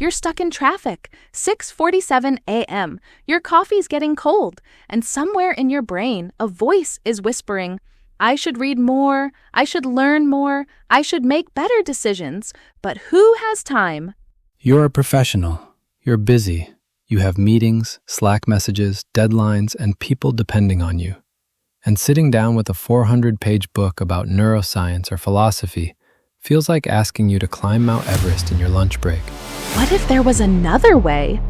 You're stuck in traffic. 6:47 a.m. Your coffee's getting cold, and somewhere in your brain, a voice is whispering, I should read more, I should learn more, I should make better decisions, but who has time? You're a professional. You're busy. You have meetings, Slack messages, deadlines, and people depending on you. And sitting down with a 400-page book about neuroscience or philosophy feels like asking you to climb Mount Everest in your lunch break. What if there was another way?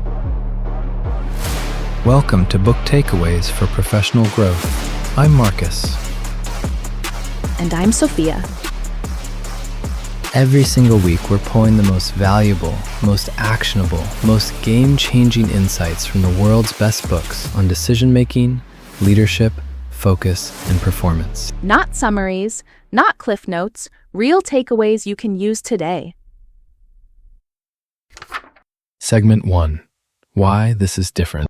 Welcome to Book Takeaways for Professional Growth. I'm Marcus. And I'm Sophia. Every single week, we're pulling the most valuable, most actionable, most game-changing insights from the world's best books on decision-making, leadership, focus, and performance. Not summaries, not cliff notes, real takeaways you can use today. Segment 1. Why this is different.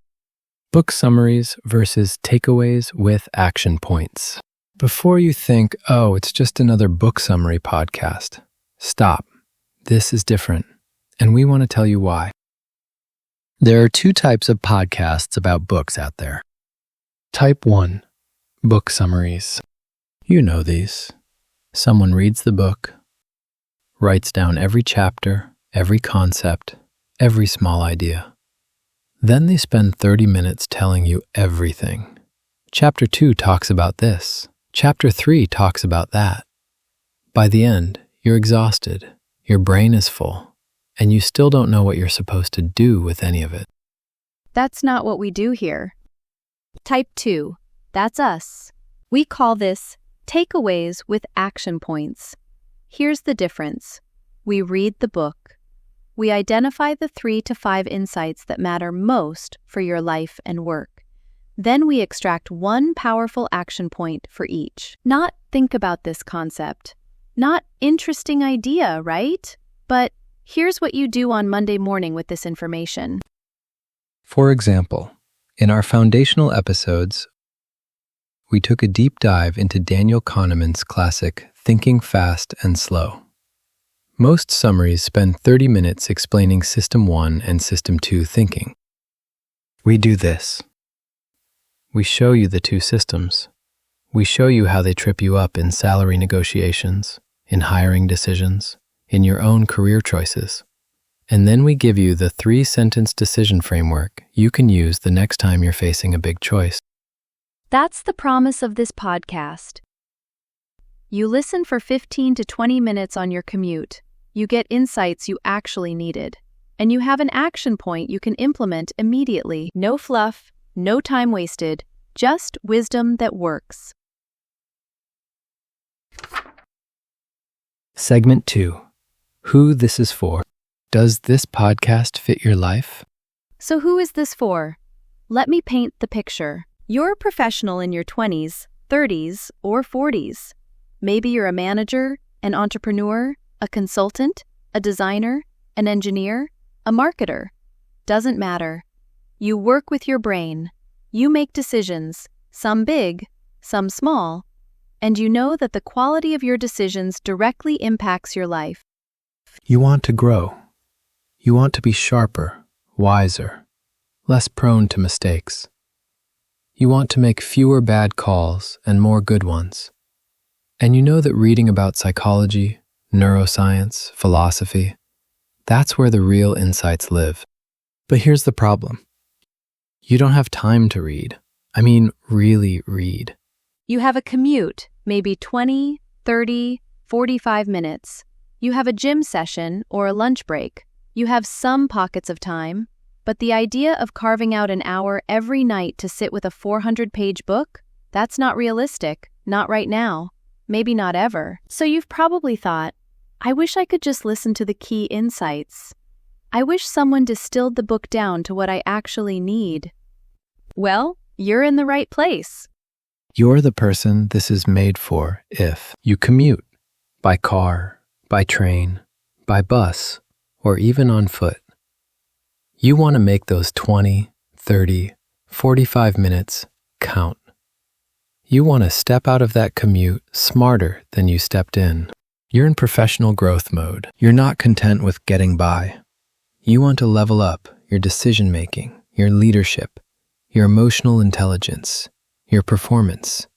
Book summaries versus takeaways with action points. Before you think, oh, it's just another book summary podcast, stop. This is different, and we want to tell you why. There are two types of podcasts about books out there. Type 1. Book summaries. You know these. Someone reads the book, writes down every chapter, every concept, every small idea. Then they spend 30 minutes telling you everything. Chapter 2 talks about this. Chapter 3 talks about that. By the end, you're exhausted, your brain is full, and you still don't know what you're supposed to do with any of it. That's not what we do here. Type 2. That's us. We call this takeaways with action points. Here's the difference. We read the book. We identify the 3 to 5 insights that matter most for your life and work. Then we extract one powerful action point for each. Not think about this concept. Not interesting idea, right? But here's what you do on Monday morning with this information. For example, in our foundational episodes, we took a deep dive into Daniel Kahneman's classic Thinking Fast and Slow. Most summaries spend 30 minutes explaining System 1 and System 2 thinking. We do this. We show you the two systems. We show you how they trip you up in salary negotiations, in hiring decisions, in your own career choices. And then we give you the 3-sentence decision framework you can use the next time you're facing a big choice. That's the promise of this podcast. You listen for 15 to 20 minutes on your commute. You get insights you actually needed. And you have an action point you can implement immediately. No fluff, no time wasted, just wisdom that works. Segment 2. Who this is for. Does this podcast fit your life? So who is this for? Let me paint the picture. You're a professional in your 20s, 30s, or 40s. Maybe you're a manager, an entrepreneur, a consultant, a designer, an engineer, a marketer. Doesn't matter. You work with your brain. You make decisions, some big, some small, and you know that the quality of your decisions directly impacts your life. You want to grow. You want to be sharper, wiser, less prone to mistakes. You want to make fewer bad calls and more good ones. And you know that reading about psychology, neuroscience, philosophy, that's where the real insights live. But here's the problem. You don't have time to read. I mean, really read. You have a commute, maybe 20, 30, 45 minutes. You have a gym session or a lunch break. You have some pockets of time. But the idea of carving out an hour every night to sit with a 400-page book, that's not realistic, not right now, maybe not ever. So you've probably thought, I wish I could just listen to the key insights. I wish someone distilled the book down to what I actually need. Well, you're in the right place. You're the person this is made for if you commute by car, by train, by bus, or even on foot. You want to make those 20, 30, 45 minutes count. You want to step out of that commute smarter than you stepped in. You're in professional growth mode. You're not content with getting by. You want to level up your decision-making, your leadership, your emotional intelligence, your performance.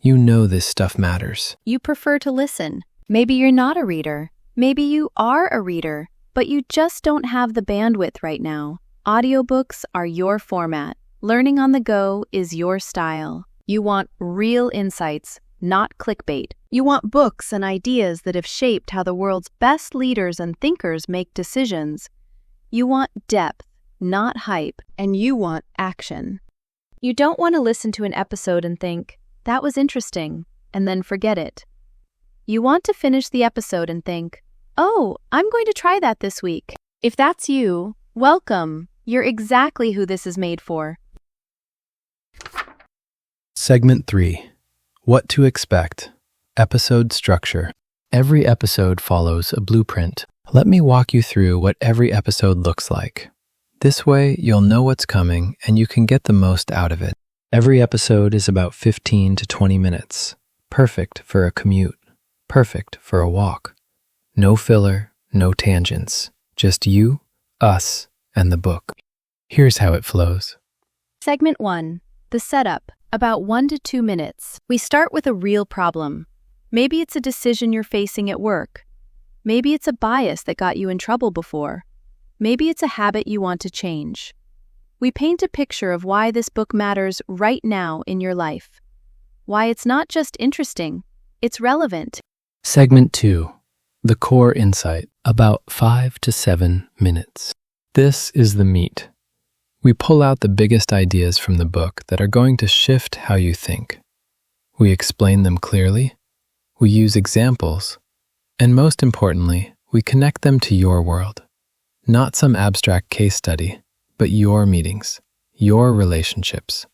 You know this stuff matters. You prefer to listen. Maybe you're not a reader. Maybe you are a reader, but you just don't have the bandwidth right now. Audiobooks are your format. Learning on the go is your style. You want real insights, not clickbait. You want books and ideas that have shaped how the world's best leaders and thinkers make decisions. You want depth, not hype, and you want action. You don't want to listen to an episode and think, that was interesting, and then forget it. You want to finish the episode and think, oh, I'm going to try that this week. If that's you, welcome. You're exactly who this is made for. Segment 3. What to expect. Episode structure. Every episode follows a blueprint. Let me walk you through what every episode looks like. This way, you'll know what's coming and you can get the most out of it. Every episode is about 15 to 20 minutes. Perfect for a commute. Perfect for a walk. No filler, no tangents. Just you, us, and the book. Here's how it flows. Segment 1. The setup. About 1 to 2 minutes. We start with a real problem. Maybe it's a decision you're facing at work. Maybe it's a bias that got you in trouble before. Maybe it's a habit you want to change. We paint a picture of why this book matters right now in your life. Why it's not just interesting, it's relevant. Segment 2. The core insight. About 5 to 7 minutes. This is the meat. We pull out the biggest ideas from the book that are going to shift how you think. We explain them clearly. We use examples. And most importantly, we connect them to your world. Not some abstract case study, but your meetings, your relationships,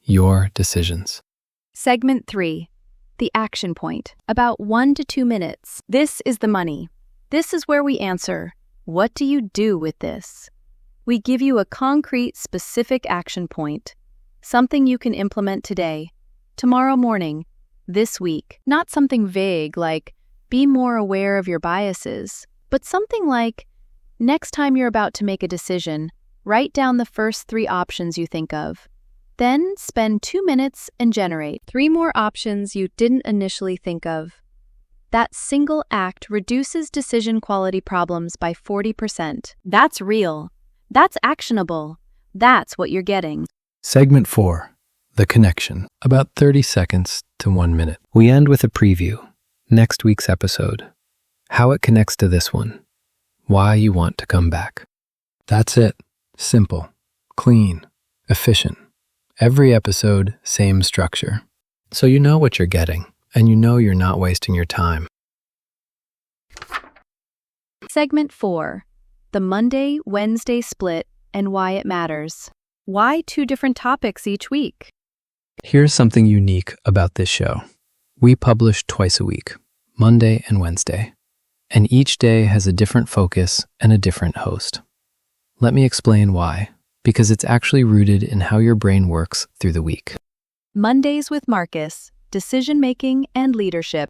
your decisions. Segment 3. The action point. About 1 to 2 minutes. This is the money. This is where we answer, what do you do with this? We give you a concrete, specific action point. Something you can implement today, tomorrow morning, this week. Not something vague like, be more aware of your biases, but something like, next time you're about to make a decision, write down the first 3 options you think of. Then spend 2 minutes and generate 3 more options you didn't initially think of. That single act reduces decision quality problems by 40%. That's real. That's actionable. That's what you're getting. Segment 4. The connection. About 30 seconds to 1 minute. We end with a preview. Next week's episode. How it connects to this one. Why you want to come back. That's it. Simple. Clean. Efficient. Every episode, same structure. So you know what you're getting, and you know you're not wasting your time. Segment 4. The Monday-Wednesday split and why it matters. Why 2 different topics each week? Here's something unique about this show. We publish twice a week, Monday and Wednesday, and each day has a different focus and a different host. Let me explain why, because it's actually rooted in how your brain works through the week. Mondays with Marcus, decision-making and leadership.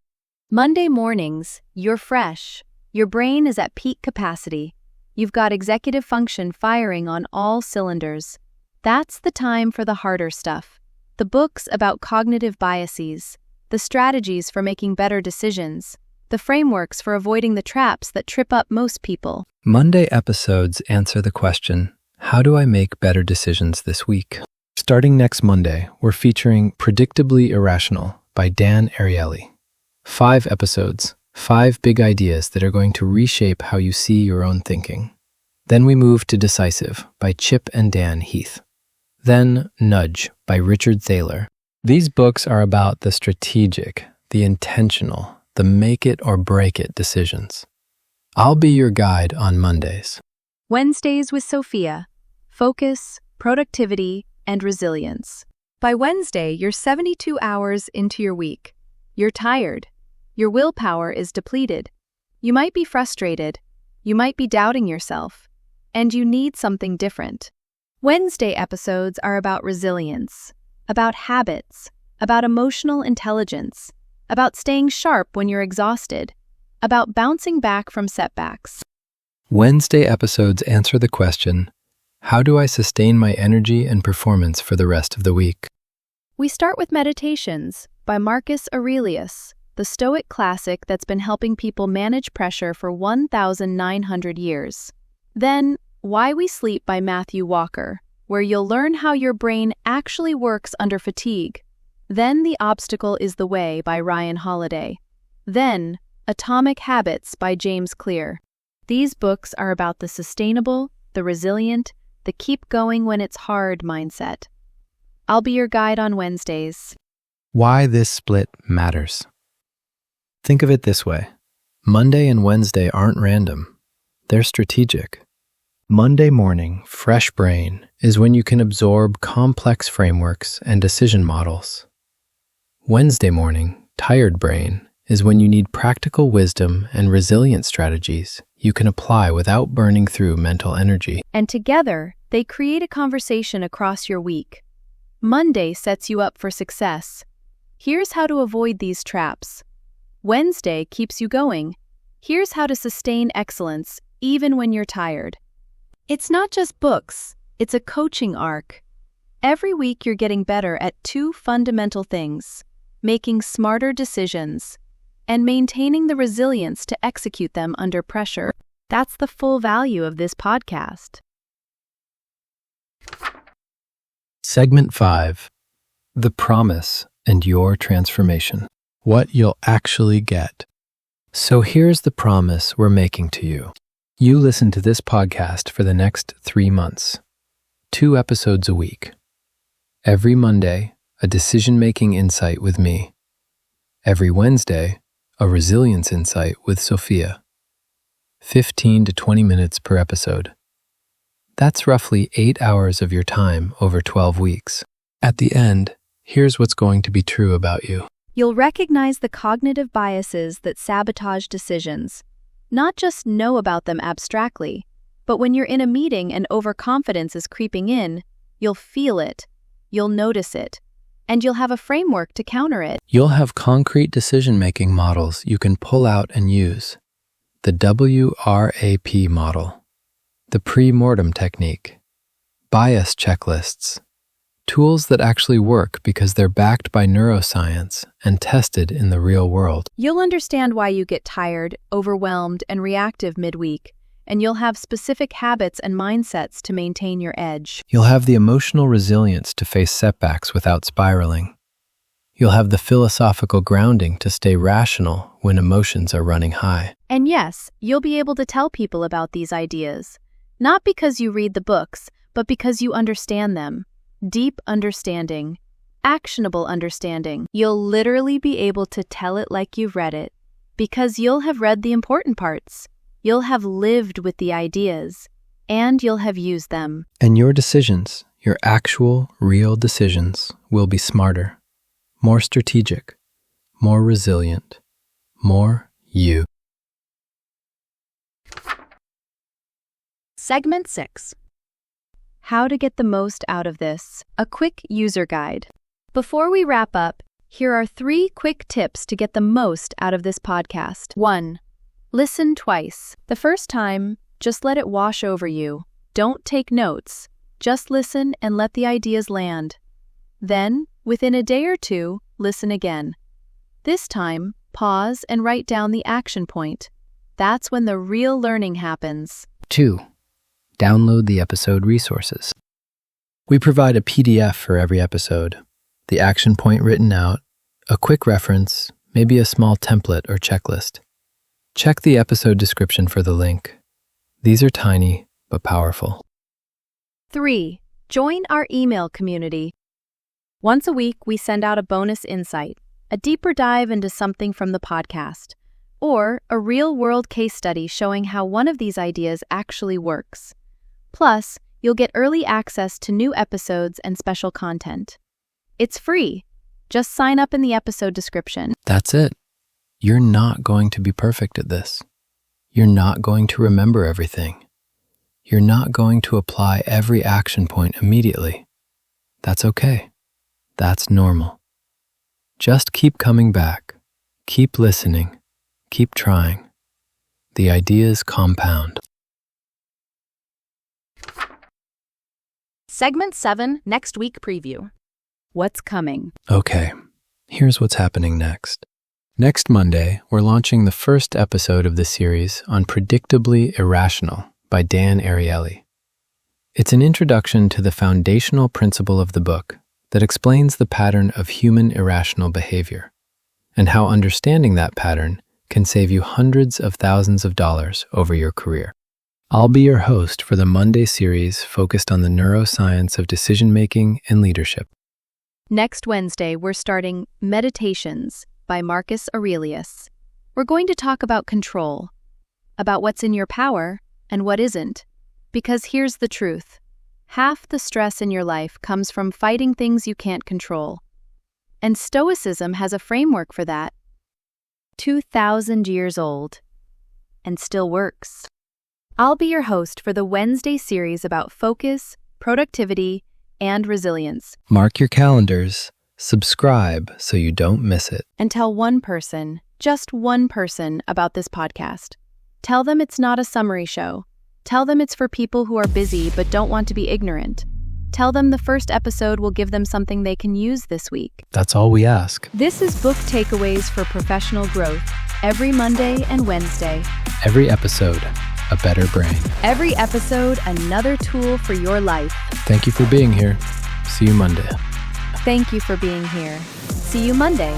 Monday mornings, you're fresh. Your brain is at peak capacity. You've got executive function firing on all cylinders. That's the time for the harder stuff. The books about cognitive biases, the strategies for making better decisions, the frameworks for avoiding the traps that trip up most people. Monday episodes answer the question, how do I make better decisions this week? Starting next Monday, we're featuring Predictably Irrational by Dan Ariely. 5 episodes, 5 big ideas that are going to reshape how you see your own thinking. Then we move to Decisive by Chip and Dan Heath. Then Nudge by Richard Thaler. These books are about the strategic, the intentional, the make it or break it decisions. I'll be your guide on Mondays. Wednesdays with Sophia. Focus, productivity, and resilience. By Wednesday, you're 72 hours into your week. You're tired. Your willpower is depleted. You might be frustrated. You might be doubting yourself. And you need something different. Wednesday episodes are about resilience, about habits, about emotional intelligence, about staying sharp when you're exhausted, about bouncing back from setbacks. Wednesday episodes answer the question, how do I sustain my energy and performance for the rest of the week? We start with Meditations by Marcus Aurelius, the Stoic classic that's been helping people manage pressure for 1,900 years. Then, Why We Sleep by Matthew Walker, where you'll learn how your brain actually works under fatigue. Then The Obstacle is the Way by Ryan Holiday. Then, Atomic Habits by James Clear. These books are about the sustainable, the resilient, the keep going when it's hard mindset. I'll be your guide on Wednesdays. Why this split matters. Think of it this way. Monday and Wednesday aren't random. They're strategic. Monday morning, fresh brain, is when you can absorb complex frameworks and decision models. Wednesday morning, tired brain, is when you need practical wisdom and resilient strategies you can apply without burning through mental energy. And together, they create a conversation across your week. Monday sets you up for success. Here's how to avoid these traps. Wednesday keeps you going. Here's how to sustain excellence even when you're tired. It's not just books, it's a coaching arc. Every week you're getting better at two fundamental things: making smarter decisions and maintaining the resilience to execute them under pressure. That's the full value of this podcast. Segment 5. The Promise and Your Transformation. What you'll actually get. So here's the promise we're making to you. You listen to this podcast for the next 3 months. 2 episodes a week. Every Monday, a decision-making insight with me. Every Wednesday, a resilience insight with Sophia. 15 to 20 minutes per episode. That's roughly 8 hours of your time over 12 weeks. At the end, here's what's going to be true about you. You'll recognize the cognitive biases that sabotage decisions. Not just know about them abstractly, but when you're in a meeting and overconfidence is creeping in, you'll feel it, you'll notice it, and you'll have a framework to counter it. You'll have concrete decision-making models you can pull out and use. The WRAP model, the pre-mortem technique, bias checklists, tools that actually work because they're backed by neuroscience and tested in the real world. You'll understand why you get tired, overwhelmed, and reactive midweek, and you'll have specific habits and mindsets to maintain your edge. You'll have the emotional resilience to face setbacks without spiraling. You'll have the philosophical grounding to stay rational when emotions are running high. And yes, you'll be able to tell people about these ideas, not because you read the books, but because you understand them. Deep understanding, actionable understanding. You'll literally be able to tell it like you've read it, because you'll have read the important parts. You'll have lived with the ideas, and you'll have used them. And your decisions, your actual, real decisions, will be smarter, more strategic, more resilient, more you. Segment 6. How to get the most out of this. A quick user guide. Before we wrap up, here are 3 quick tips to get the most out of this podcast. 1. Listen twice. The first time, just let it wash over you. Don't take notes. Just listen and let the ideas land. Then, within a day or 2, listen again. This time, pause and write down the action point. That's when the real learning happens. 2. Download the episode resources. We provide a PDF for every episode, the action point written out, a quick reference, maybe a small template or checklist. Check the episode description for the link. These are tiny but powerful. 3. Join our email community. Once a week, we send out a bonus insight, a deeper dive into something from the podcast, or a real-world case study showing how one of these ideas actually works. Plus, you'll get early access to new episodes and special content. It's free. Just sign up in the episode description. That's it. You're not going to be perfect at this. You're not going to remember everything. You're not going to apply every action point immediately. That's okay. That's normal. Just keep coming back. Keep listening. Keep trying. The ideas compound. Segment 7, Next Week Preview. What's coming? Okay, here's what's happening next. Next Monday, we're launching the first episode of the series on Predictably Irrational by Dan Ariely. It's an introduction to the foundational principle of the book that explains the pattern of human irrational behavior and how understanding that pattern can save you hundreds of thousands of dollars over your career. I'll be your host for the Monday series focused on the neuroscience of decision-making and leadership. Next Wednesday, we're starting Meditations by Marcus Aurelius. We're going to talk about control, about what's in your power and what isn't. Because here's the truth. Half the stress in your life comes from fighting things you can't control. And Stoicism has a framework for that. 2,000 years old, and still works. I'll be your host for the Wednesday series about focus, productivity, and resilience. Mark your calendars, subscribe so you don't miss it. And tell one person, just one person, about this podcast. Tell them it's not a summary show. Tell them it's for people who are busy but don't want to be ignorant. Tell them the first episode will give them something they can use this week. That's all we ask. This is Book Takeaways for Professional Growth, every Monday and Wednesday. Every episode, a better brain. Every episode, another tool for your life. Thank you for being here. See you Monday. Thank you for being here. See you Monday.